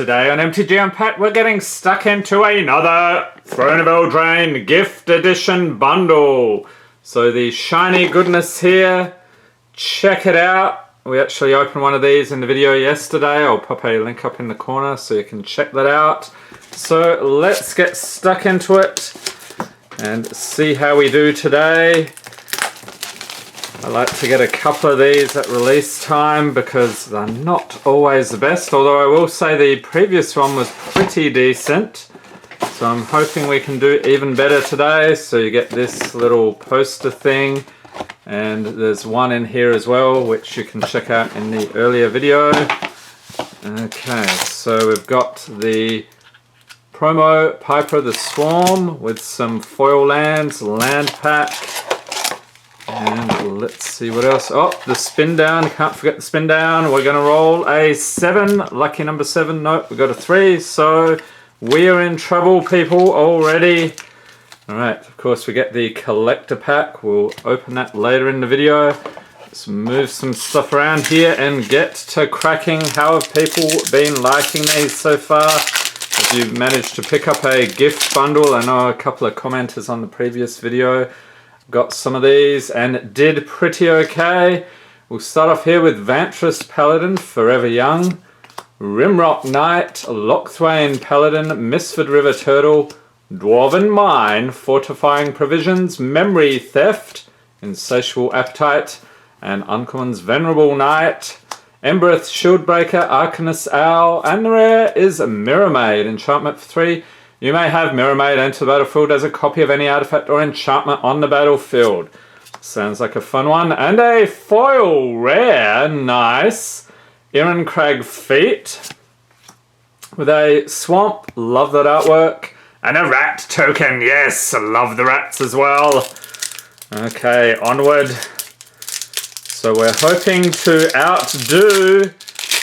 Today on MTG Unpacked, we're getting stuck into another Throne of Eldraine Gift Edition bundle. So the shiny goodness here, check it out. We actually opened one of these in the video yesterday. I'll pop a link up in the corner so you can check that out. So let's get stuck into it and see how we do today. I like to get a couple of these at release time because they're not always the best, although I will say the previous one was pretty decent. So I'm hoping we can do even better today. So you get this little poster thing, and there's one in here as well, which you can check out in the earlier video. Okay, so we've got the promo Piper the Swarm with some foil lands, land pack. And let's see what else. Oh, the spin down. Can't forget the spin down. We're going to roll a 7. Lucky number 7. Nope, we got a 3. So we're in trouble, people, already. Alright, of course we get the collector pack. We'll open that later in the video. Let's move some stuff around here and get to cracking. How have people been liking these so far? Have you managed to pick up a gift bundle? I know a couple of commenters on the previous video got some of these and did pretty okay. We'll start off here with Vantress Paladin, Forever Young, Rimrock Knight, Lochthwain Paladin, Misford River Turtle, Dwarven Mine, Fortifying Provisions, Memory Theft, Insatiable Appetite, and Uncommon's Venerable Knight, Embereth Shieldbreaker, Arcanist Owl, and the rare is Mirror Maid, enchantment for 3. You may have Mirror Maid enter the battlefield as a copy of any artifact or enchantment on the battlefield. Sounds like a fun one. And a foil rare, nice. Irencrag Feet with a swamp, love that artwork. And a rat token, yes, love the rats as well. Okay, onward. So we're hoping to outdo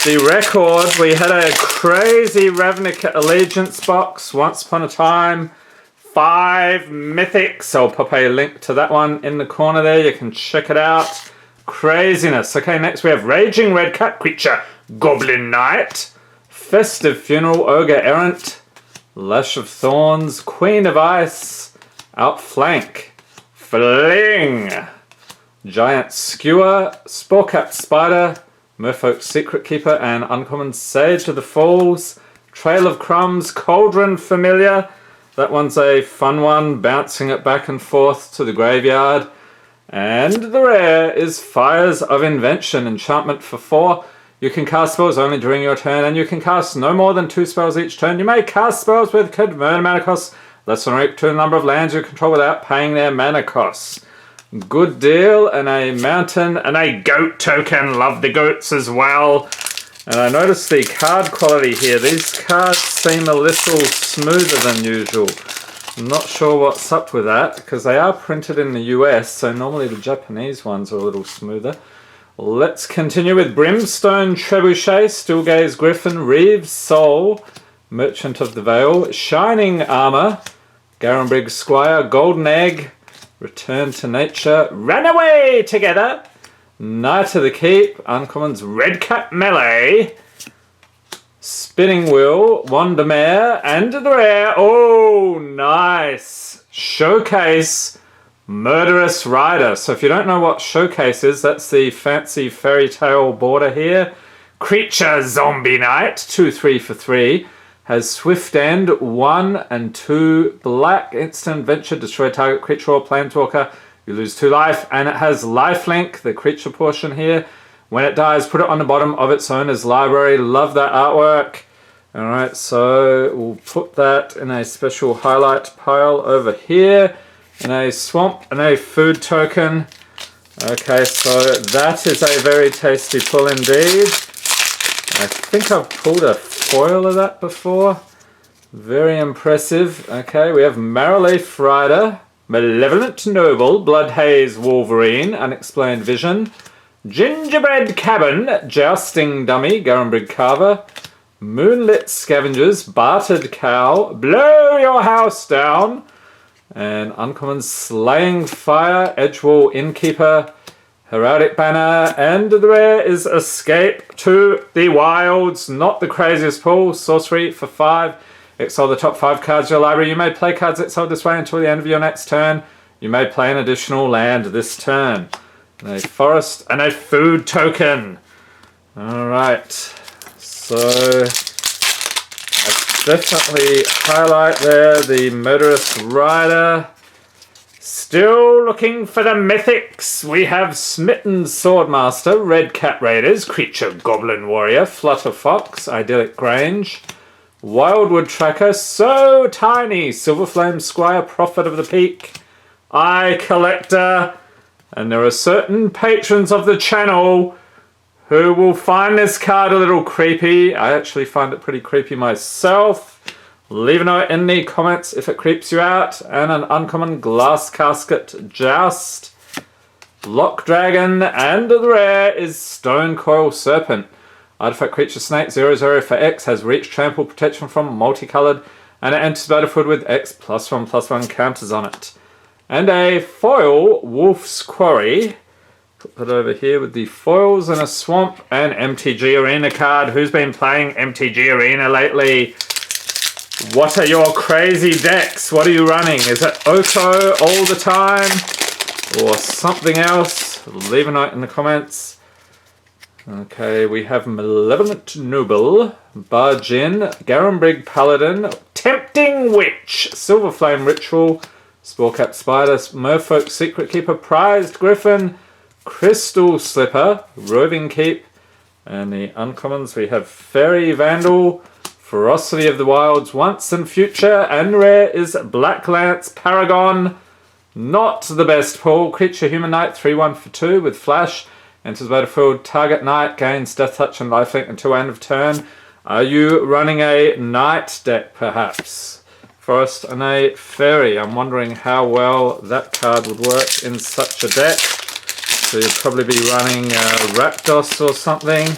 the record. We had a crazy Ravnica Allegiance box once upon a time. 5 mythics. I'll pop a link to that one in the corner there. You can check it out. Craziness. Okay, next we have Raging Red Cat Creature, Goblin Knight, Festive Funeral, Ogre Errant, Lash of Thorns, Queen of Ice, Outflank, Fling, Giant Skewer, Sporecat Spider, Merfolk's Secret Keeper, and Uncommon Sage of the Falls, Trail of Crumbs, Cauldron Familiar. That one's a fun one, bouncing it back and forth to the graveyard. And the rare is Fires of Invention, enchantment for 4. You can cast spells only during your turn, and you can cast no more than 2 spells each turn. You may cast spells with converted mana costs less than or equal to the number of lands you control without paying their mana costs. Good deal, and a mountain, and a goat token. Love the goats as well. And I noticed the card quality here. These cards seem a little smoother than usual. I'm not sure what's up with that, because they are printed in the US, so normally the Japanese ones are a little smoother. Let's continue with Brimstone Trebuchet, Stillgaze Griffin, Reeves Soul, Merchant of the Vale, Shining Armor, Garenbrig Squire, Golden Egg, Return to Nature, Run Away Together, Knight of the Keep, Uncommon's Red Cat Melee, Spinning Wheel, Wandermare, and the rare, oh nice, Showcase Murderous Rider. So if you don't know what Showcase is, that's the fancy fairy tale border here. Creature Zombie Knight, 2/3 for 3. Has Swift End, 1 and 2 black, instant adventure, destroy target creature or planeswalker. You lose 2 life, and it has lifelink, the creature portion here. When it dies, put it on the bottom of its owner's library. Love that artwork. Alright, so we'll put that in a special highlight pile over here. In a swamp and a food token. Okay, so that is a very tasty pull indeed. I think I've pulled a foil of that before. Very impressive. Okay, we have Marrowleaf Rider, Malevolent Noble, Bloodhaze Wolverine, Unexplained Vision, Gingerbread Cabin, Jousting Dummy, Garenbrig Carver, Moonlit Scavengers, Bartered Cow, Blow Your House Down, and Uncommon Slaying Fire, Edgewall Innkeeper, Heraldic Banner, and the rare is Escape to the Wilds. Not the craziest pull. Sorcery for 5. Exile the top 5 cards of your library. You may play cards exiled this way until the end of your next turn. You may play an additional land this turn. A forest and a food token. Alright, so I definitely highlight there the Murderous Rider. Still looking for the mythics. We have Smitten Swordmaster, Red Cat Raiders, Creature Goblin Warrior, Flutter Fox, Idyllic Grange, Wildwood Tracker, So Tiny, Silverflame Squire, Prophet of the Peak, Eye Collector, and there are certain patrons of the channel who will find this card a little creepy. I actually find it pretty creepy myself. Leave a note in the comments if it creeps you out. And an uncommon Glass Casket Joust, Lock Dragon, and the rare is Stone Coil Serpent. Artifact creature snake 0/0 for X has reach, trample, protection from multicolored, and it enters battlefield with X +1/+1 counters on it. And a foil Wolf's Quarry. Put that over here with the foils and a swamp and MTG Arena card. Who's been playing MTG Arena lately? What are your crazy decks? What are you running? Is it Oko all the time? Or something else? Leave a note in the comments. Okay, we have Malevolent Noble, Bargin, Garenbrig Paladin, Tempting Witch, Silverflame Ritual, Sporecap Spider, Merfolk Secret Keeper, Prized Griffin, Crystal Slipper, Roving Keep, and the uncommons we have Fairy Vandal, Ferocity of the Wilds, Once and Future, and rare is Black Lance Paragon. Not the best pull. Creature Human Knight 3/1 for 2 with Flash. Enters battlefield, target knight gains Death Touch and lifelink until end of turn. Are you running a knight deck perhaps? Forest and a Fairy. I'm wondering how well that card would work in such a deck. So you'll probably be running Rakdos or something.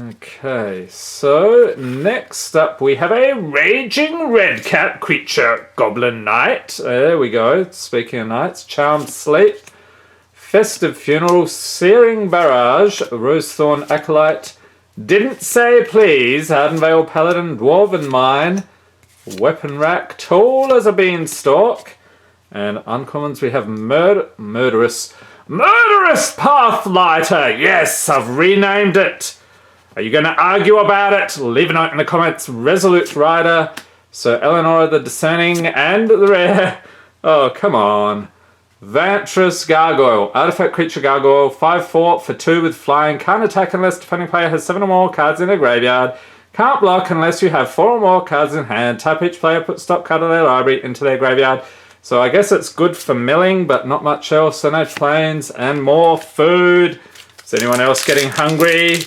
Okay, so next up we have a Raging Red Cat Creature Goblin Knight. There we go. Speaking of knights, Charmed Sleep, Festive Funeral, Searing Barrage, Rosethorn Acolyte, Didn't Say Please, Ardenvale Paladin, Dwarven Mine, Weapon Rack, Tall as a Beanstalk, and uncommons we have Murderous Pathlighter. Yes, I've renamed it. Are you going to argue about it? Leave a note in the comments. Resolute Rider, Sir Eleanor the Discerning, and the rare. Oh, come on. Vantress Gargoyle. Artifact creature Gargoyle. 5/4 for 2 with flying. Can't attack unless defending player has 7 or more cards in their graveyard. Can't block unless you have 4 or more cards in hand. Tap each player, put stop card of their library into their graveyard. So I guess it's good for milling, but not much else. So no planes and more food. Is anyone else getting hungry?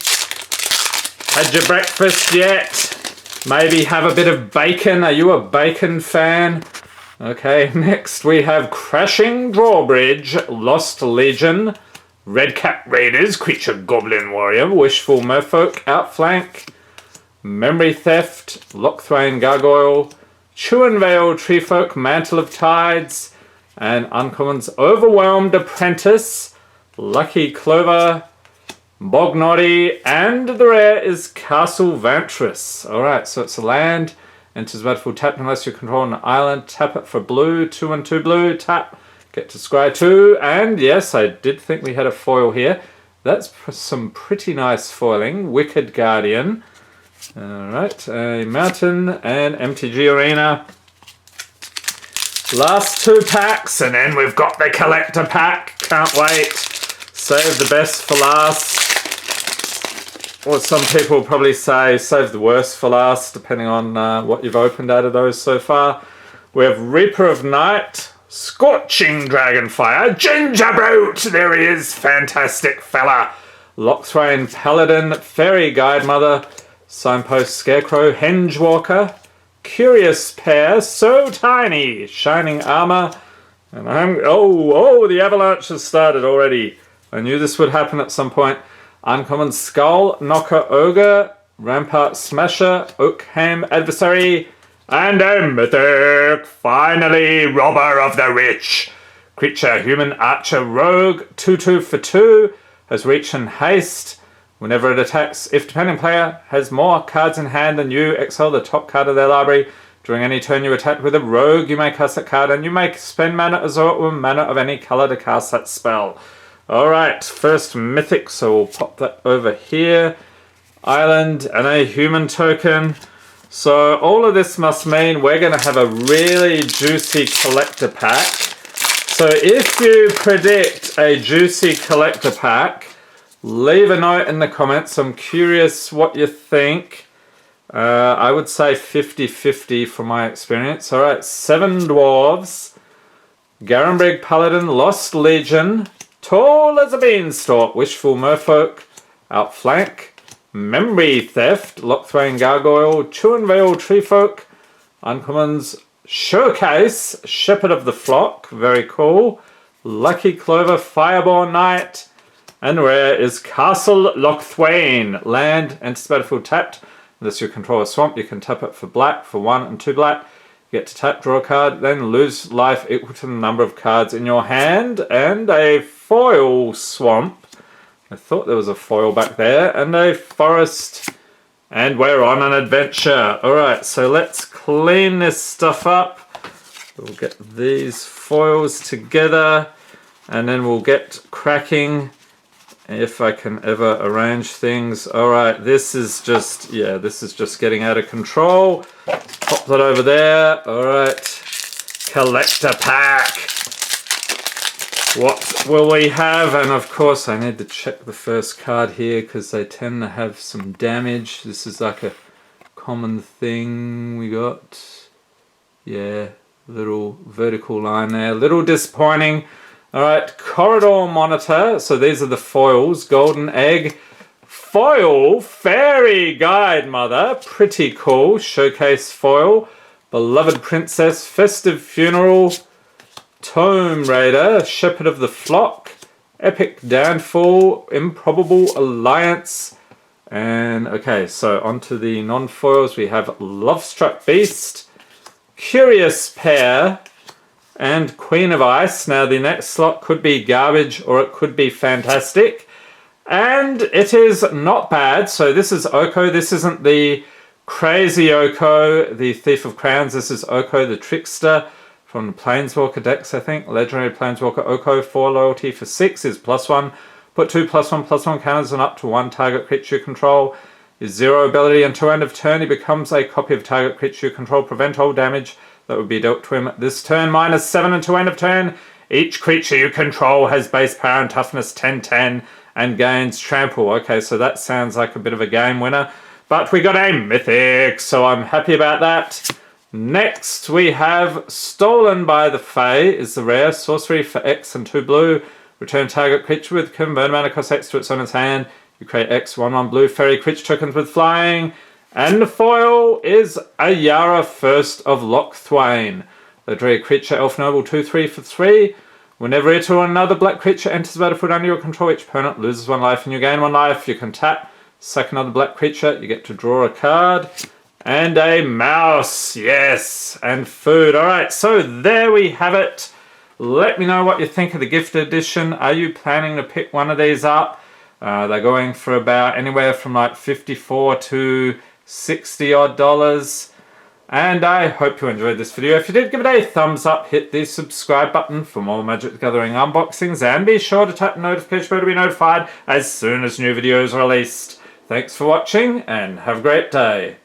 Had your breakfast yet? Maybe have a bit of bacon. Are you a bacon fan? Okay, next we have Crashing Drawbridge, Lost Legion, Red Cat Raiders, Creature Goblin Warrior, Wishful Merfolk, Outflank, Memory Theft, Lockthwain Gargoyle, Chuanvale Treefolk, Mantle of Tides, and uncommons Overwhelmed Apprentice, Lucky Clover, Bognoddy, and the rare is Castle Vantress. Alright, so it's a land. Enters battlefield tapped unless you control an island. Tap it for blue. 2 and 2 blue. Tap. Get to scry 2. And yes, I did think we had a foil here. That's some pretty nice foiling. Wicked Guardian. Alright, a mountain and MTG Arena. Last 2 packs, and then we've got the collector pack. Can't wait. Save the best for last. Or some people will probably say save the worst for last, depending on what you've opened out of those so far. We have Reaper of Night, Scorching Dragonfire, Gingerbrute, there he is, fantastic fella. Lockthwain Paladin, Fairy Guidemother, Signpost Scarecrow, Hengewalker, Curious Pair, So Tiny, Shining Armor, and the avalanche has started already. I knew this would happen at some point. Uncommon Skull, Knocker Ogre, Rampart Smasher, Oakham Adversary, and a mythic, finally, Robber of the Rich, Creature, human, archer, rogue, 2/2 for 2, has reach and haste. Whenever it attacks, if depending player has more cards in hand than you, exile the top card of their library. During any turn you attack with a rogue, you may cast that card, and you may spend mana or mana of any colour to cast that spell. Alright, first mythic, so we'll pop that over here. Island and a human token. So all of this must mean we're going to have a really juicy collector pack. So if you predict a juicy collector pack, leave a note in the comments. I'm curious what you think. I would say 50-50 from my experience. Alright, 7 Dwarves, Garenbrig Paladin, Lost Legion, Tall as a Beanstalk, Wishful Merfolk, Outflank, Memory Theft, Lochthwain Gargoyle, Chuanvale Treefolk, Uncommons, Showcase, Shepherd of the Flock, very cool, Lucky Clover, Fireborn Knight, and rare is Castle Lochthwain, land, enter battlefield tapped. Unless you control a swamp, you can tap it for black, for 1 and 2 black. You get to tap, draw a card, then lose life equal to the number of cards in your hand. And a foil swamp. I thought there was a foil back there. And a forest. And we're on an adventure. Alright, so let's clean this stuff up. We'll get these foils together. And then we'll get cracking. If I can ever arrange things. Alright, this is just getting out of control. Pop that over there. Alright, collector pack. What will we have? And of course I need to check the first card here because they tend to have some damage. This is like a common thing we got. Yeah, little vertical line there. Little disappointing. Alright, Corridor Monitor. So these are the foils. Golden Egg. Foil. Fairy Guide Mother. Pretty cool. Showcase Foil. Beloved Princess. Festive Funeral. Tome Raider. Shepherd of the Flock. Epic Downfall. Improbable Alliance. And okay, so onto the non-foils. We have Lovestruck Beast. Curious Pair. And Queen of Ice. Now the next slot could be garbage or it could be fantastic. And it is not bad. So this is Oko. This isn't the crazy Oko, the Thief of Crowns. This is Oko the Trickster from the Planeswalker decks, I think. Legendary Planeswalker Oko. 4 loyalty for 6 is +1. Put 2 +1/+1 counters on up to 1 target creature you control. Is 0 ability until end of turn. He becomes a copy of target creature you control. Prevent all damage that would be dealt to him this turn. -7 until end of turn. Each creature you control has base power and toughness 10/10 and gains trample. Okay, so that sounds like a bit of a game winner. But we got a mythic, so I'm happy about that. Next we have Stolen by the Fae is the rare. Sorcery for X and 2 blue. Return target creature with convert mana cost X to its owner's hand. You create X 1/1 blue fairy creature tokens with flying. And the foil is a Yara First of Lochthwain. Legendary creature, Elf Noble, 2/3 for 3. Whenever it or another black creature enters the battlefield under your control, each opponent loses 1 life and you gain 1 life. You can tap, sack another black creature, you get to draw a card. And a mouse, yes, and food. Alright, so there we have it. Let me know what you think of the gifted edition. Are you planning to pick one of these up? They're going for about anywhere from like $54 to $60 odd. And I hope you enjoyed this video. If you did, give it a thumbs up, hit the subscribe button for more Magic the Gathering unboxings, and be sure to tap the notification bell to be notified as soon as new videos are released. Thanks for watching and have a great day.